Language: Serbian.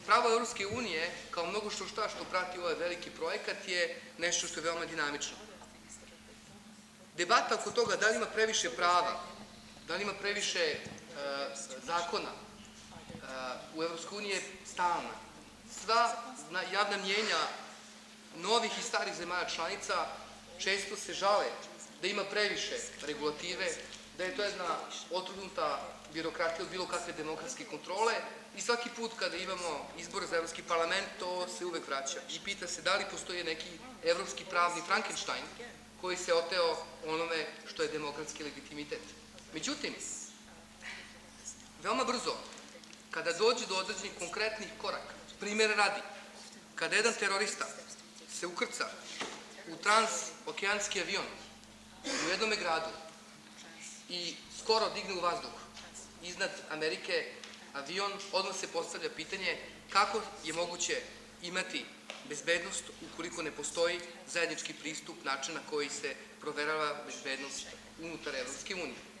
Pravo Evropske unije, kao mnogo što prati ovaj veliki projekat, je nešto što je veoma dinamično. Debata oko toga da li ima previše prava, da li ima previše zakona u Evropskoj uniji je stalna. Sva javna mnjenja novih i starih zemalja članica često se žale da ima previše regulative, da je to jedna otrgnuta birokratija od bilo kakve demokratske kontrole i svaki put kada imamo izbor za Evropski parlament, to se uvek vraća i pita se da li postoji neki evropski pravni Frankenstein koji se oteo onome što je demokratski legitimitet. Međutim, veoma brzo, kada dođe do određenih konkretnih koraka, primjer radi, kada jedan terorista se ukrca u transokeanski avion u jednom gradu i skoro digne u vazduh iznad Amerike avion, odmah se postavlja pitanje kako je moguće imati bezbednost ukoliko ne postoji zajednički pristup načina koji se proverava bezbednost unutar Evropske unije.